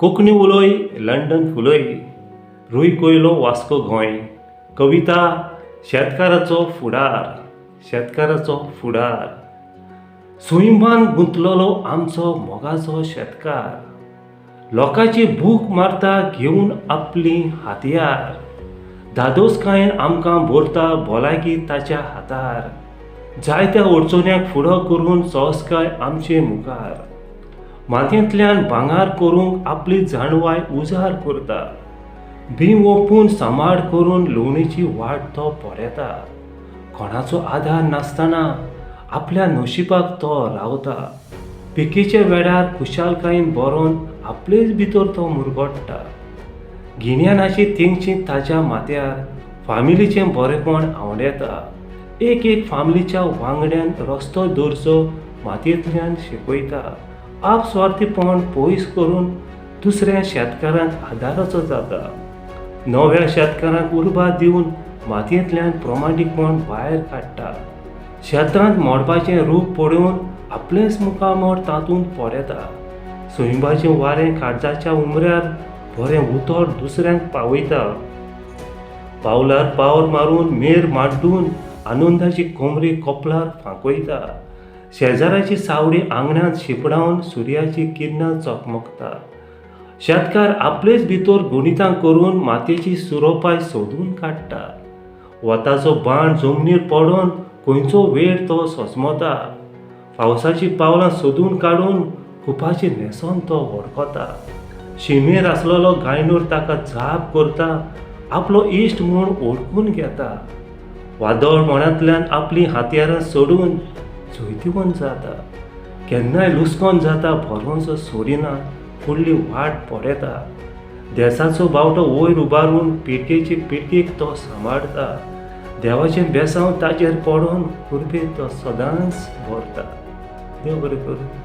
Konkani उलोय London फुलोय, रुय Coelho Vasco Goa. कविता शेतकाराचो फुडार, शेतकाराचो फुडार. सुयंबान गुंतलोलो आमचो मोगाचो शेतकार, लोकांची भूक मारता घेवन आपली हातयार. दादोसकायेन आमकां भोरता भलायकी ताच्या हातार, जायत्या अडचण्यांक फुडो करून सोंसकाय आमचे मुखार. मातयेंतल्यान भांगार करूंक आपली जाणवाय उजार करता, भीम ओपून सांबाळ करून लोणीची वाट तो पोरेता. कोणाचो आधार नासतना आपल्या नशिबाक तो रावता, पिकेच्या वेळार खुशालकायेन बरोवन आपलेच भितर तो मुरगोडटा. गिन्यानाची तेंगची ताच्या माथ्यार फामिलीचें बरेपण आवडेता. एक फामिलीच्या वांगड्यान रस्तो दवरचो मातयेंतल्यान शिकयता. आपस्वार्थीपण पयस करून दुसऱ्या शेतकारांक आदाराचो जाता. नव्या शेतकारांक उर्बा दिवन मातयेंतल्यान प्रामाणीकपण भायर काडटा. शेतांत मोडपाचें रूप पळोवन आपलेच मुखामोड तातूंत पोरेता. सुयंबाचें वारें काळजाच्या उमऱ्यार बरें उतर दुसऱ्यांक पावयता. पावलार पावल मारून मेर माड्डून आनंदाची कोमरी कपलार फांकयता. शेजाराची सावळी आंगणांत शिपडावन सुर्याची किरणां चकमकता. शेतकार आपलेच भितर गुणितां करून मातयेची सुरोपाय सोदून काडटा. वताचो बाण जमनीर पडोवन खंयचो वेळ तो सोंसमता. पावसाची पावलां सोदून काडून कुपाची न्हेसोन तो वडकोता. शिमेर आसलोलो गायनूर ताका जाप करता, आपलो इश्ट म्हूण ओळखून घेता. वादळ मनांतल्यान आपली हातयारां सोडून जैतिवंत जाता. केन्नाय लुस्कोन जाता भरवंसो सोडिना, फुडली वाट पोरेता. देसाचो बावटो वयर उबारून पिडकेची पिडकीक तो सांबाळटा. देवाचें बेसांव ताचेर पडोवन कुर्बेत तो सदांच भरता. देव बरें करूं.